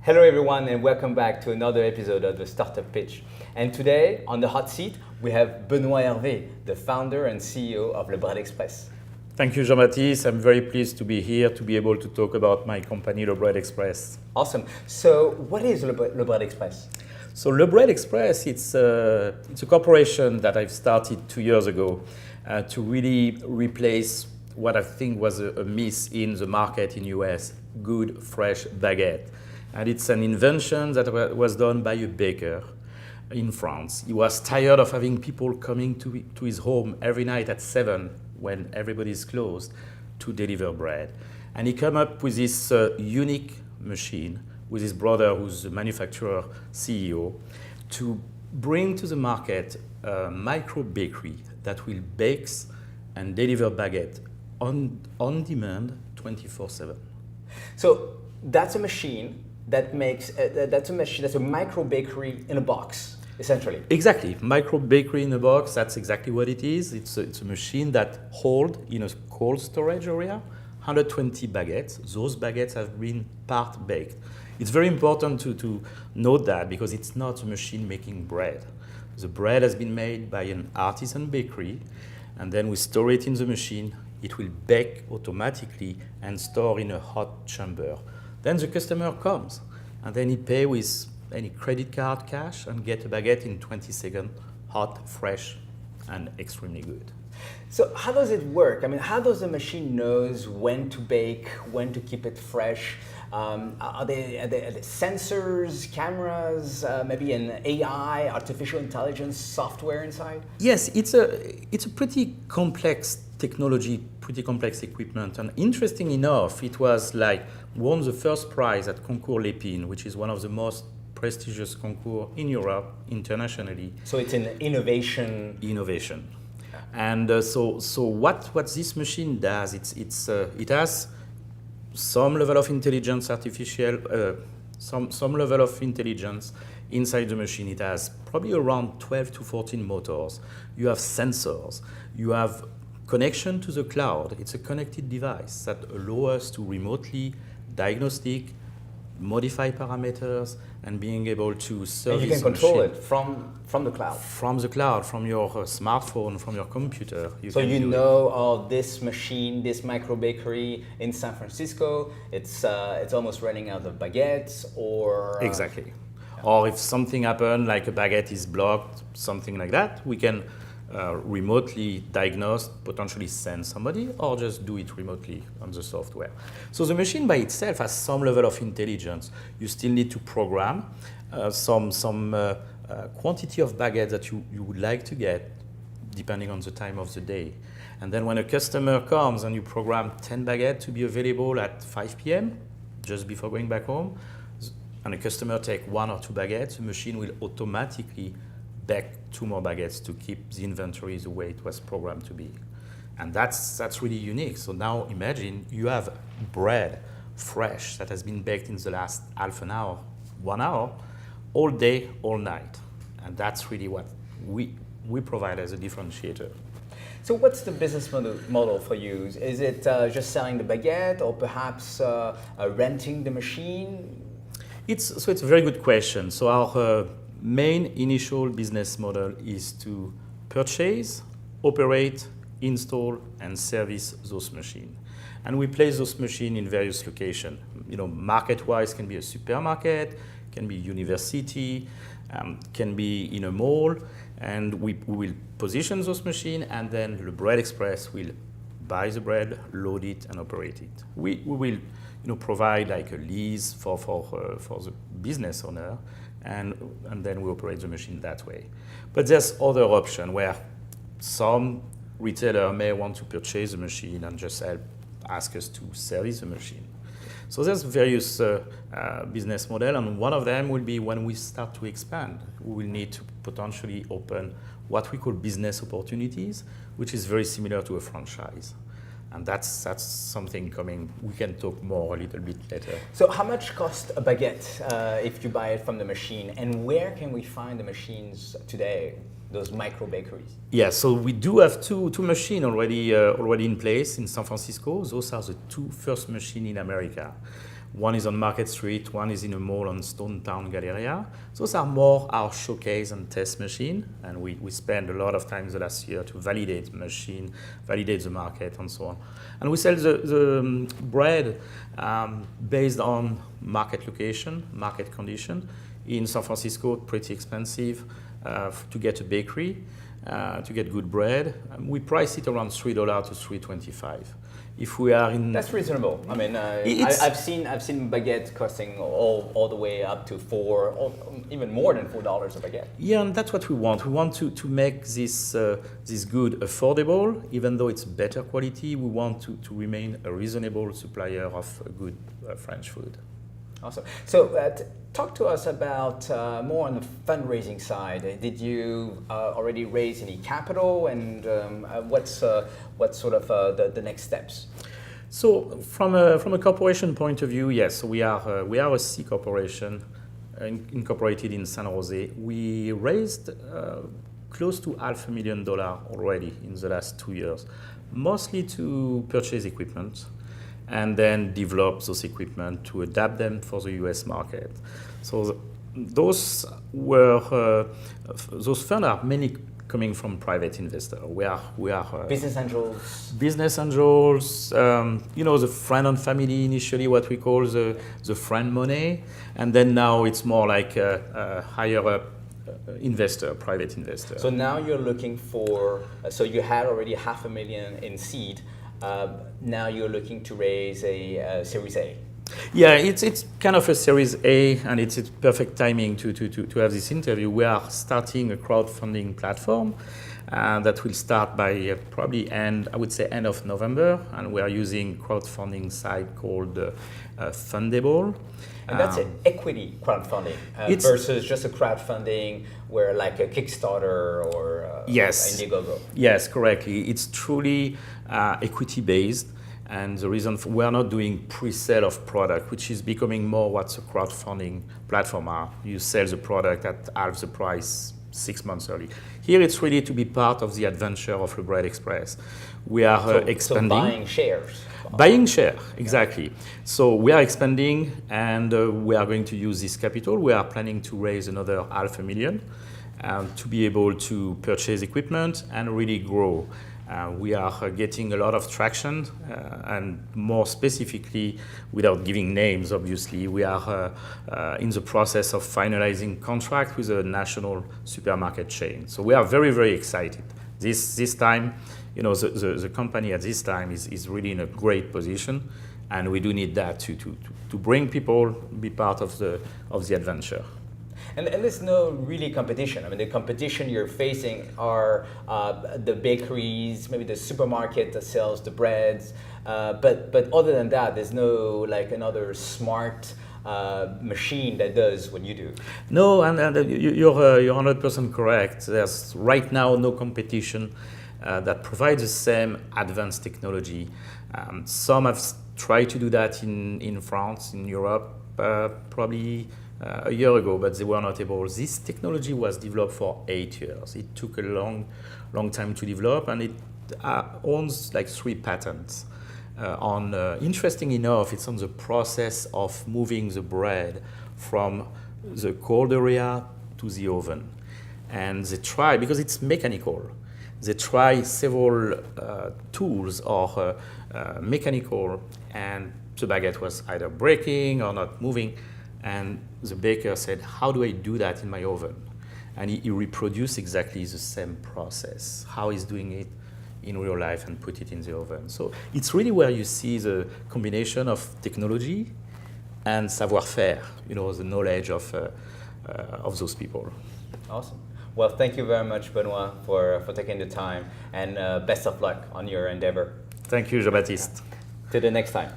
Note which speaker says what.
Speaker 1: Hello everyone and welcome back to another episode of the Startup Pitch. And today on the hot seat we have Benoît Hervé, the founder and CEO of Le Bread Express.
Speaker 2: Thank you, Jean-Baptiste. I'm very pleased to be here to be able to talk about my company, Le Bread Express.
Speaker 1: Awesome. So what is Le Bread Express?
Speaker 2: So Le Bread Express, it's a corporation that I've started 2 years ago to really replace what I think was a miss in the market in US, good, fresh baguette. And it's an invention that was done by a baker in France. He was tired of having people coming to his home every night at 7 when everybody's closed to deliver bread. And he came up with this unique machine with his brother, who's the manufacturer CEO, to bring to the market a micro bakery that will bake and deliver baguette on demand 24/7.
Speaker 1: So that's a machine that makes, that's a micro bakery in a box. Essentially.
Speaker 2: Exactly. Micro bakery in a box, that's exactly what it is. It's a machine that holds in a cold storage area 120 baguettes. Those baguettes have been part baked. It's very important to note that because it's not a machine making bread. The bread has been made by an artisan bakery, and then we store it in the machine. It will bake automatically and store in a hot chamber. Then the customer comes, and then he pays with any credit card, cash, and get a baguette in 20 seconds, hot, fresh, and extremely good.
Speaker 1: So how does it work? I mean, how does the machine knows when to bake, when to keep it fresh? Are there sensors, cameras, maybe an AI, artificial intelligence software inside?
Speaker 2: Yes, it's a pretty complex technology, pretty complex equipment. And interesting enough, it was like won the first prize at Concours Lépine, which is one of the most prestigious concours in Europe internationally.
Speaker 1: So it's an innovation.
Speaker 2: Innovation. And so what this machine does, it has some level of intelligence, some level of intelligence inside the machine. It has probably around 12 to 14 motors. You have sensors. You have connection to the cloud. It's a connected device that allows us to remotely diagnostic, modify parameters, and being able to service.
Speaker 1: And you can control it from the cloud.
Speaker 2: From the cloud, from your smartphone, from your computer.
Speaker 1: So you know, oh, this machine, this micro bakery in San Francisco, it's almost running out of baguettes, or
Speaker 2: exactly. Or if something happened, like a baguette is blocked, something like that, we can remotely diagnose, potentially send somebody, or just do it remotely on the software. So the machine by itself has some level of intelligence. You still need to program some quantity of baguettes that you would like to get, depending on the time of the day. And then when a customer comes and you program 10 baguettes to be available at 5 p.m., just before going back home, and a customer take 1 or 2 baguettes, the machine will automatically bake 2 more baguettes to keep the inventory the way it was programmed to be. And that's really unique. So now imagine you have bread, fresh, that has been baked in the last half an hour, 1 hour, all day, all night. And that's really what we provide as a differentiator.
Speaker 1: So what's the business model for you? Is it just selling the baguette, or perhaps renting the machine?
Speaker 2: It's a very good question. So our main initial business model is to purchase, operate, install, and service those machines. And we place those machines in various locations. Market-wise, can be a supermarket, can be university, can be in a mall, and we will position those machines, and then the Bread Express will buy the bread, load it, and operate it. We will provide like a lease for the business owner, and then we operate the machine that way. But there's other option where some retailer may want to purchase the machine and just ask us to service the machine. So there's various business model, and one of them will be when we start to expand, we will need to potentially open what we call business opportunities, which is very similar to a franchise. And that's something coming. We can talk more a little bit later.
Speaker 1: So how much costs a baguette if you buy it from the machine, and where can we find the machines today, those micro bakeries?
Speaker 2: Yeah, so we do have two machines already in place in San Francisco. Those are the 2 first machines in America. One is on Market Street, one is in a mall on Stone Town Galleria. Those are more our showcase and test machine, and we spend a lot of time the last year to validate the machine, validate the market, and so on. And we sell the bread based on market location, market condition. In San Francisco, pretty expensive to get a bakery, to get good bread. We price it around $3 to $3.25. If we are in,
Speaker 1: That's reasonable. I mean, I've seen baguette costing all the way up to even more than $4 a baguette.
Speaker 2: yeah, and that's what we want. We want to make this good affordable, even though it's better quality. We want to remain a reasonable supplier of good French food.
Speaker 1: Awesome. So talk to us about more on the fundraising side. Did you already raise any capital, and what's sort of the next steps?
Speaker 2: So from a corporation point of view, yes, we are a C corporation incorporated in San Jose. We raised close to $500,000 already in the last 2 years, mostly to purchase equipment and then develop those equipment to adapt them for the US market. So those funds are mainly coming from private investors. We are
Speaker 1: Business angels.
Speaker 2: business angels, the friend and family initially, what we call the friend money, and then now it's more like a higher up investor, private investor.
Speaker 1: So now you're looking for. So you had already $500,000 in seed. Now you're looking to raise a Series A.
Speaker 2: Yeah, it's kind of a Series A, and it's perfect timing to have this interview. We are starting a crowdfunding platform that will start by probably end of November, and we are using crowdfunding site called Fundable.
Speaker 1: And that's an equity crowdfunding versus just a crowdfunding where like a Kickstarter or
Speaker 2: Yes.
Speaker 1: Indiegogo.
Speaker 2: Yes, correctly. It's truly equity based, and the reason we are not doing pre-sale of product, which is becoming more what a crowdfunding platform are. You sell the product at half the price 6 months early. Here, it's really to be part of the adventure of Le Bread Express. We are expanding.
Speaker 1: So buying shares.
Speaker 2: Buying share, exactly. So we are expanding, and we are going to use this capital. We are planning to raise another $500,000 to be able to purchase equipment and really grow. We are getting a lot of traction, and more specifically, without giving names, obviously, we are in the process of finalizing contract with a national supermarket chain. So we are very, very excited. This time, the company at this time is really in a great position, and we do need that to bring people, be part of the adventure.
Speaker 1: And there's no really competition. I mean, the competition you're facing are the bakeries, maybe the supermarket that sells the breads. But other than that, there's no like another smart machine that does what you do.
Speaker 2: No, and you're 100% correct. There's right now no competition that provides the same advanced technology. Some have tried to do that in France, in Europe, probably a year ago, but they were not able. This technology was developed for 8 years. It took a long time to develop, and it owns like 3 patents. Interesting enough, it's on the process of moving the bread from the cold area to the oven. And they try, because it's mechanical, they try several tools or mechanical, and the baguette was either breaking or not moving. And the baker said, how do I do that in my oven? And he reproduced exactly the same process, how he's doing it in real life, and put it in the oven. So it's really where you see the combination of technology and savoir-faire, the knowledge of those people.
Speaker 1: Awesome. Well, thank you very much, Benoit, for taking the time, and best of luck on your endeavor.
Speaker 2: Thank you, Jean-Baptiste.
Speaker 1: Till the next time.